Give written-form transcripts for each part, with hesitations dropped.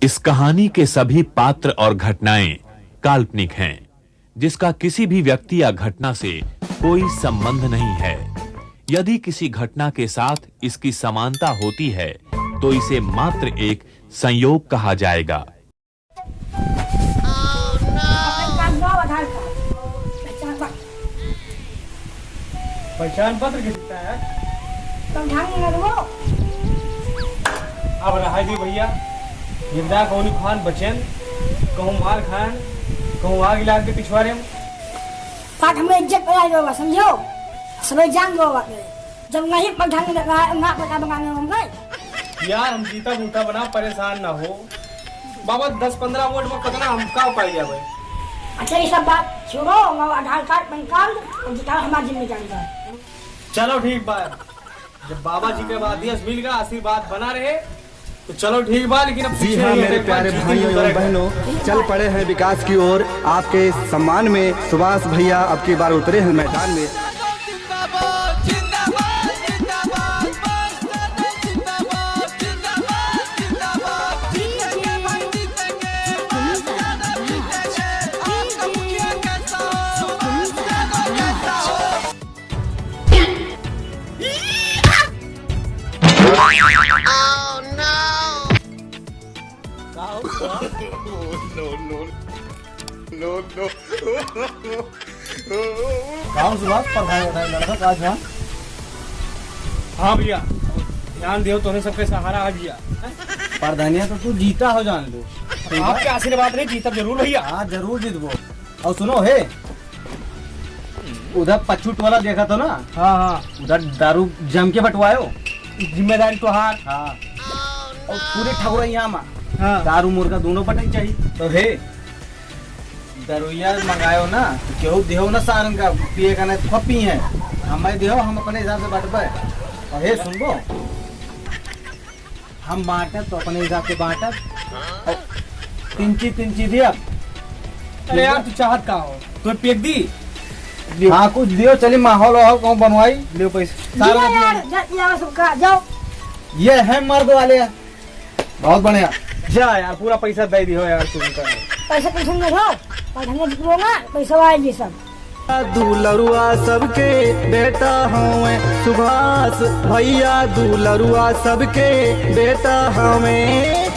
इस कहानी के सभी पात्र और घटनाएं काल्पनिक हैं, जिसका किसी भी व्यक्ति या घटना से कोई संबंध नहीं है। यदि किसी घटना के साथ इसकी समानता होती है तो इसे मात्र एक संयोग कहा जाएगा। पहचान पत्र कितना है? अब रहा जी भैया, जिंदा कौन खान बचन कहूँ मार खान कहूँ आग लाग के पिछवाड़े में पाठ हमें इज्जत बनाएगा, समझो? सब जान दो जब नहीं पढ़ाने लगा ना पता बनाने होंगे यार। हम जीता बूटा बना, परेशान ना हो बाबा। 10-15 वोट में कितना हम का पाई जाए। अच्छा ये सब बात छोड़ो, आधार कार्ड पैन कार्ड और जितना हमारी जिम्मेदारी है। चलो ठीक बात, जब बाबा जी के आदेश मिल गया, आशीर्वाद बना रहे तो चलो ठीक बात। लेकिन अब जी हाँ मेरे प्यारे भाइयों एवं बहनों, चल पड़े हैं विकास की ओर। आपके सम्मान में सुभाष भैया अब की बार उतरे हैं मैदान में। हाँ भैया, ध्यान दियो, तूने सबके सहारा आ गया। प्रधानिया तो तू जीता हो, जान लो। आपके आशीर्वाद नहीं, जीता जरूर भैया। हाँ जरूर जीतबो। और सुनो हे, उधर पछूट वाला देखा तो ना? हाँ हाँ, उधर दारू जम के बंटवायो। जिम्मेदारी तो हार। हाँ और पूरे ठगुरा यहाँ में हाँ। दारू मुर्गा दोनों बटन चाहिए। तो हे दरुइया मंगायो ना तो केहू देहो ना सारन का पिए का नहीं खूब पी है, हमें देहो, हम अपने हिसाब से बांटबे। और हे सुनबो, हम बांटब तो अपने हिसाब से बांटब और तीन चीज दिया। अरे यार तू चाहत का हो, तू पेक दी। हाँ कुछ दियो, चलिए माहौल कहूँ बनवाई लियो पैसे जाओ। ये है मर्द वाले, बहुत बढ़िया। जा यार, पूरा पैसा दे दियो यार तुम का। पैसा टेंशन में रहो, पढ़ने जितनो ना पैसा आएगी सब। दूलरुआ सबके बेटा हमें सुभाष भैया, दूलरुआ सबके बेटा हमें।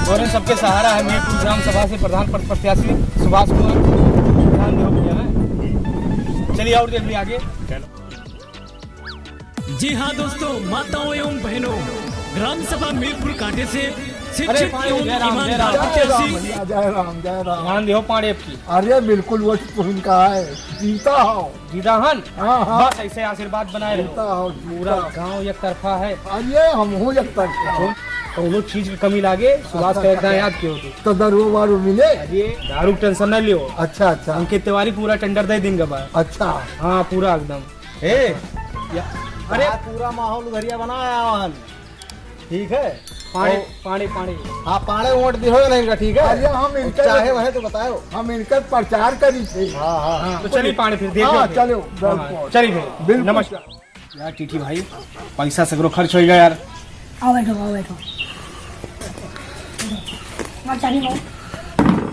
और सबके सहारा है मीरपुर ग्राम सभा से प्रधान पद प्रत्याशी सुभाष कुमार। ध्यान दो भैया। चलिए और देख लिया आगे। जी हाँ दोस्तों, माताओं एवं बहनों, ग्राम सभा मीरपुर कांटे से शिक्षित एवं ईमानदार प्रत्याशी। जय राम जय राम। ध्यान दो पांडे की। अरे बिल्कुल वो तुम का है, जीता हो। जीता हन। हाँ हाँ, बस ऐसे आशीर्वाद बनाए जीता रहो। हो। पूरा गांव एक तरफा है। अरे हम हूँ जब तक तो चीज की कमी लागे सुभाष का एकदम याद क्यों होती तो दारू वारू मिले। ये दारू टेंशन न लियो। अच्छा अच्छा अंकित तिवारी पूरा टेंडर दे देंगे बा। अच्छा। हाँ पूरा एकदम। अरे पूरा माहौल उधरिया बनाया हन, ठीक है। पानी पानी पानी। हाँ पाने वोट दिहो या नहीं, ठीक है। अरे हम इनका चाहे वह तो बताओ, हम इनका प्रचार करी थे। हाँ हाँ तो चलिए पानी फिर देखो। हाँ चलो चलिए फिर। नमस्कार यार टीटी भाई, पैसा सगरो खर्च हो गया यार। आओ बैठो आओ बैठो।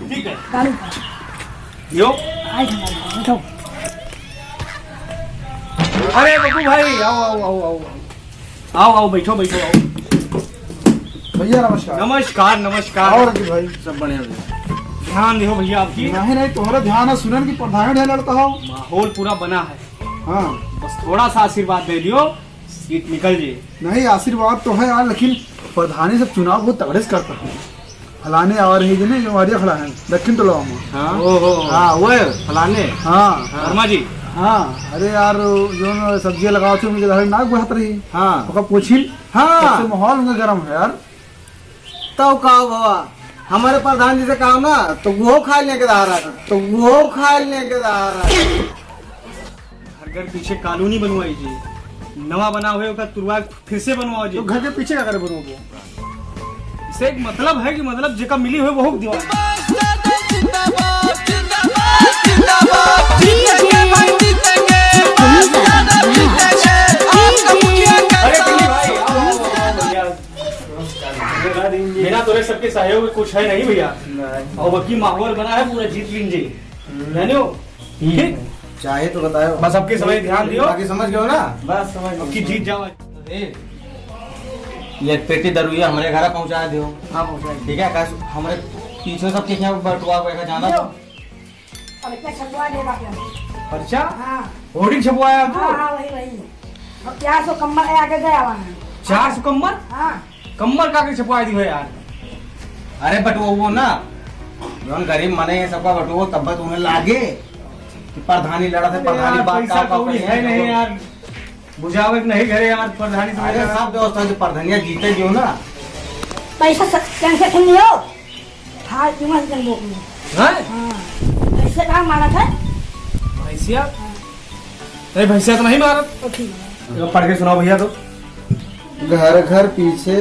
ठीक है दारू यो। बैठो। अरे बब्बू भाई आओ आओ आओ आओ आओ आओ बैठो बैठो आओ। भैया नमस्कार। नमस्कार नमस्कार। और भाई सब बढ़िया। ध्यान दो भैया आपकी। नहीं नहीं, तुम्हारा ध्यान है, सुनन की प्रधान है लड़का हो। माहौल पूरा बना है, हाँ बस थोड़ा सा आशीर्वाद दे दियो, सीट निकल जाए। नहीं आशीर्वाद तो है यार, लेकिन प्रधानी सब चुनाव बहुत तगड़े से करता है। फलाने आ रही है जो हमारे खड़ा है दक्षिण टोला में। हाँ हाँ वो फलाने। हाँ वर्मा जी। हाँ अरे यार जो न सब्जियां लगाओ थे मुझे घर नाक बढ़त रही। हाँ ओका पूछी। हाँ माहौल उनका गर्म है यार। तो कहो बाबा, हमारे प्रधान जी से कहा ना तो वो खा लेने के दारा, तो वो खा लेने के दारा। हर घर पीछे कॉलोनी बनवाई जी, नवा बना हुए का तुरवा फिर से बनवाओ जी। तो घर के पीछे का करे बनोगे? इससे एक मतलब है कि मतलब जेका मिली हुई वो दीवार। सहयोग कुछ है नहीं भैया। और बाकी माहौल बना है पूरा जीत लीजिए, जानो ठीक। चाहे तो बताओ, बस आपके समय ध्यान दियो, बाकी समझ गए हो ना। बस समझ आपकी जीत जाओ। ये पेटी दरुइया हमारे घर पहुंचा दियो। हाँ पहुंचाए। ठीक है, कैसे हमारे पीछे सब के यहाँ बटुआ को जाना था। अब इतना छपवा दे बाकी। पर्चा हाँ होर्डिंग छपवाया हाँ आपको? हाँ वही वही। अब 400 कम्बल आके गया वहाँ। 400 कम्बल? हाँ कम्बल का के छपवा दी है यार। अरे बटुआ वो ना जौन गरीब मने ये सबका बटुआ तब तक उन्हें लागे कि प्रधानी लड़ा थे, प्रधानी बात पैसा कौड़ी है नहीं यार, बुझावे के नहीं घरे यार प्रधानी से। अरे सब व्यवस्था जो प्रधानिया जीते जो ना। पैसा कैसे नहीं हो? हाँ क्यों मत कर लो। हैं? हाँ ऐसे कहाँ मारा था? भैंसिया? नहीं भैंसिया तो नहीं मारा। तो ठीक है। पढ़ के सुनाओ भैया। तो घर घर पीछे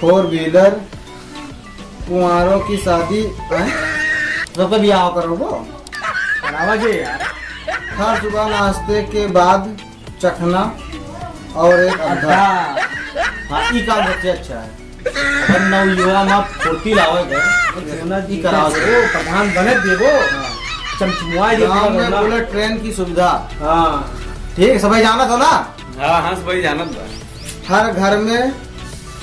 4 व्हीलर, कुंवारों की शादी, सबका ब्याह करो वो। आवाज है यार। हर सुबह नाश्ते के बाद चखना और एक अड्डा। हाँ ई काम सबसे अच्छा है। अगर नवयुवा में फुर्ती लाओगे ई कराओगे। वो प्रधान बने देवो चमचमुआ गाँव में बोले ट्रेन की सुविधा। हाँ ठीक, सभी जाना था ना। हाँ हाँ भाई जाना था। हर घर में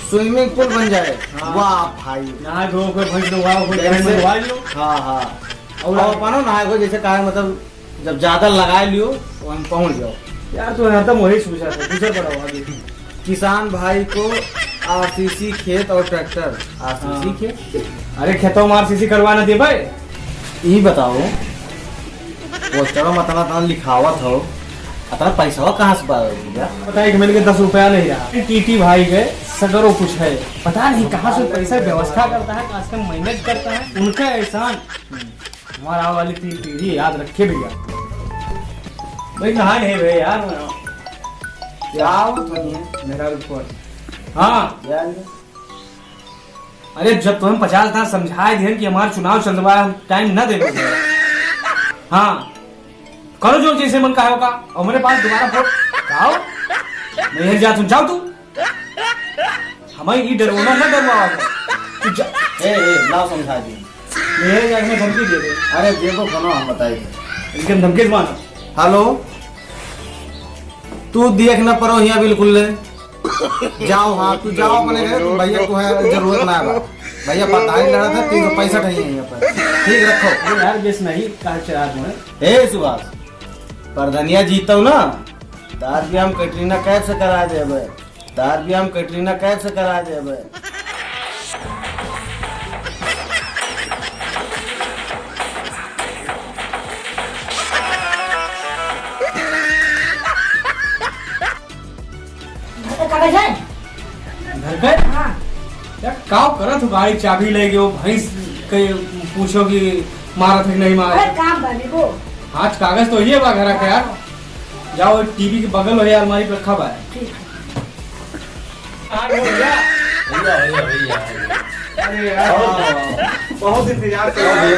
स्विमिंग पूल बन जाए। वाह भाई, नहा धो कोई भैंस नहवाओ, कोई जैसे- गाय नहवा लो। हाँ हाँ। और अपनो नहाए को जैसे कहा मतलब जब ज्यादा लगा लियो तो हम पहुंच जाओ। यार तो हरदम वही सोचा था, दूसरा पड़ा आगे। किसान भाई को आरसीसी खेत और ट्रैक्टर। आरसीसी खेत, अरे खेतों में आरसीसी करवाना दे भाई। यही बताओ पोस्टरों में इतना लिखावत हो, इतना पैसा कहाँ से पाओगे? पता है कि मेरे के 10 रुपया नहीं रहा। टीटी भाई के सगरों कुछ है, पता नहीं कहाँ से पैसा व्यवस्था करता है, कहाँ से मेहनत करता है। उनका एहसान हमारा वाली पीढ़ी याद रखे भैया। भाई नहा नहीं भाई यार मेरा रिपोर्ट। हाँ अरे जब तुम्हें 50 बार समझाए थे कि हमारा चुनाव चल रहा है, हम टाइम न दे पाए। हाँ करो जो जैसे मन का है होगा। और मेरे पास दोबारा वोट आओ नहीं जा, तुम जाओ। तू हमें ये डरवाना न डरवाओ। तू जा लाओ समझा दी। मेरे जाके में धमकी दे दे। अरे देखो कौन हम बताइए। इनके धमकी से मानो। हेलो, तू देख न परो यहाँ बिल्कुल जाओ। हाँ तू जाओ अपने घर, भैया को है जरूरत ना है। भैया प्रधानी लड़ा था 365 नहीं है यहाँ पर। ठीक रखो। अरे यार बेस नहीं कहा चला तुम्हें। हे सुभाष, प्रधानिया जीतो ना तार भी हम कैटरीना कैफ से करा देवे। तार भी हम कैटरीना कैफ से करा देवे। कागज है? घर गए हाँ यार काव करत हो, गाड़ी चाबी ले गयो, भैंस के पूछो कि मारा था कि नहीं मारा। अरे काम करने को। आज कागज तो ये बा घर का यार। जाओ टीवी के बगल है अलमारी पे रखा हुआ है। ठीक अरे यार बहुत इंतजार कर रहा हूं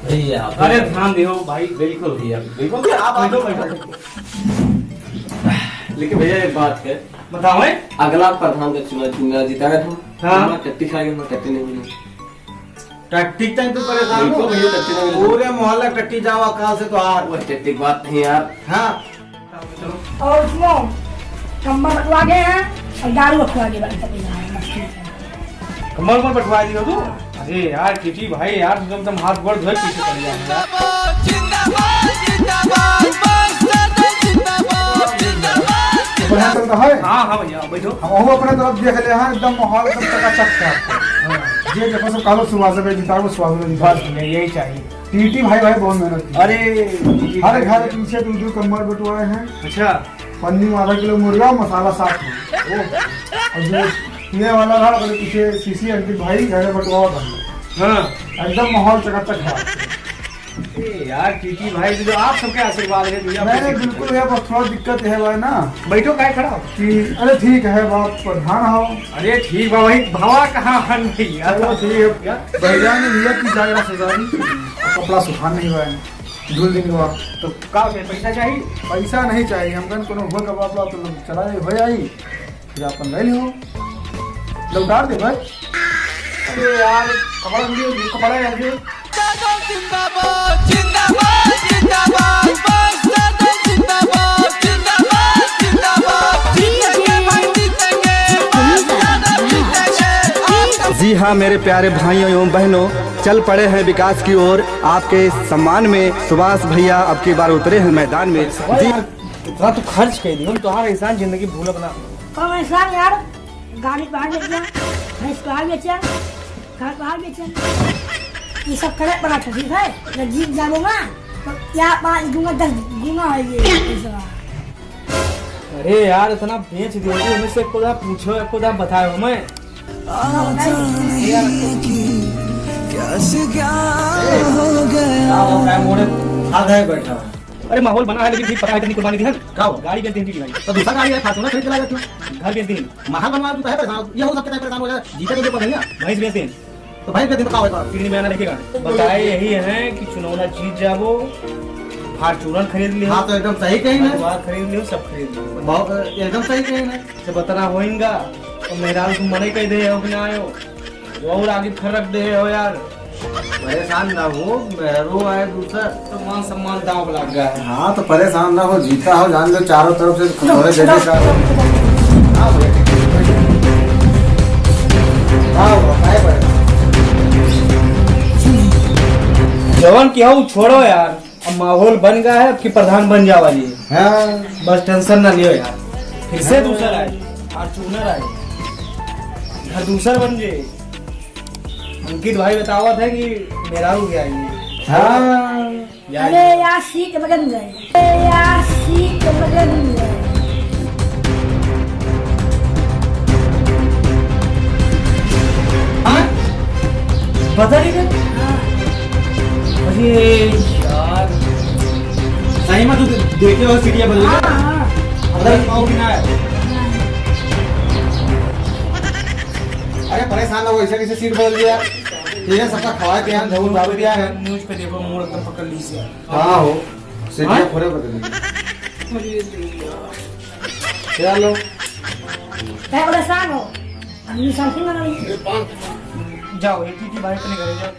भैया। अरे ध्यान दियो भाई। बिल्कुल भैया, बिल्कुल। आप बैठो बैठो। लेकिन भैया एक बात है, बताओ है अगला प्रधान का चुनाव जिताया था। हाँ। टट्टी खा गया, टट्टी नहीं मिली। टट्टी तक तो परेशान बिल्कुल हो। भैया, टट्टी नहीं मिली। पूरे मोहल्ला टट्टी जाओ अकाल से तो हार। वो टट्टी की बात नहीं यार। हाँ और सुनो कम्बल बटवा गए हैं और दारू बटवा गए हैं। कमर पर बैठवा दियो तू। अरे यार टीटी भाई यार तुम हाथ गोड़ धोए पीछे पड़ जाएंगे। बढ़िया चल रहा है। हाँ हाँ भैया बैठो। हम अपने तरफ देख ले हैं, एकदम माहौल एकदम चकाचक है। जे देखो सब कालो सुभाष में जिता को सुभाष में जिता। बस भैया यही चाहिए। टीटी भाई बहुत मेहनत की। अरे हर घर पीछे 2 कम्बल बटवाए हैं। अच्छा पन्नी में आधा किलो मुर्गा, मसाला साथ में। और जो पीने वाला था अपने पीछे सीसी अंकित भाई घर बटवा था। हाँ एकदम माहौल चकाचक है। यार टीटी भाई जो आप सबके आशीर्वाद है भैया। मैंने बिल्कुल है, बस थोड़ा दिक्कत है भाई ना बैठो काय खड़ा हो। कि अरे ठीक है बात प्रधान हो। अरे ठीक बा भाई भवा कहाँ हन भैया। चलो ठीक है। भैया ने लिया कि जागरा सजाई और कपड़ा सुखा नहीं हुआ है धुल दिन हुआ। तो का पैसा चाहिए? पैसा नहीं चाहिए हमकन कोनो हो कपड़ा तो चला हो आई फिर अपन ले लो लौटा दे भाई। के यार कपड़ा वीडियो कपड़ा यार जो जी हाँ मेरे प्यारे भाइयों एवं बहनों, चल पड़े हैं विकास की ओर। आपके सम्मान में सुभाष भैया अब की बार उतरे हैं मैदान में। जी इतना तो खर्च कर दियो तुम्हारा इंसान जिंदगी भूल अपना कौन इंसान यार गाड़ी बाहर बेच दिया, भैंस बाहर बेचा, घर बाहर बेचा, ये सब करे बड़ा ठीक है। जब जीत जाऊंगा तो क्या 5 दूंगा 10 दूंगा है ये पैसा। अरे यार इतना बेच दियो हमें से खुदा पूछो खुदा बताओ हमें बैठा हुआ। अरे माहौल बना है लेकिन ठीक पता है कितनी कुर्बानी दी है गाड़ी बेचते हैं भाई तो दूसरा गाड़ी है फार्चूनर खरीद के लाएगा क्यों? घर बेचते हैं महाल बनवा तू है परेशान, ये हो सकता है परेशान हो जाए, जीते तो देखो भैया, भैंस बेचते हैं तो भाई के दिन का होगा। कितनी बयाना लिखेगा बताए यही है कि चुनाव जीत जाओ फार्चूनर खरीद लियो। हाँ तो एकदम सही कही ना, बात खरीद लियो सब खरीद लियो बहुत एकदम सही कही ना। से बताना होएगा तो मेहराल तुम मने कह दे हो कि ना आयो और आगे खर रख दे हो यार परेशान ना हो, मेहरू आए दूसरा तो मान सम्मान दांव लग गया है। हाँ तो परेशान ना हो, जीता हो जान लो चारों तरफ से खतौरे देने का। हाँ भैया हाँ बताए पड़ेगा। जवान क्या हो छोड़ो यार, अब माहौल बन गया है, अब की प्रधान बन जावा जी। हाँ बस टेंशन ना लियो यार, फिर से दूसरा आए फार्चूनर आए घर दूसरा बन जे। अंकित भाई बतावा था कि मेरा हो गया ये। हाँ अरे यार सीट बदल गए, अरे यार सीट बदल गए। पता नहीं क्या अरे यार सही में तू देखे हो सीढ़ियाँ बदल गई बदल पाओ कि ना अरे परेशान ना हो, ऐसे कैसे सीट बदल दिया? ये सबका खवा के यहाँ झगड़ बाबू दिया है। न्यूज पे देखो मोड़ एकदम पकड़ ली से हाँ हो सीढ़ियाँ फोड़े बदल चलो क्या परेशान हो? हम समथिंग ना नहीं। जाओ एक ही भाई अपने घरे जाओ।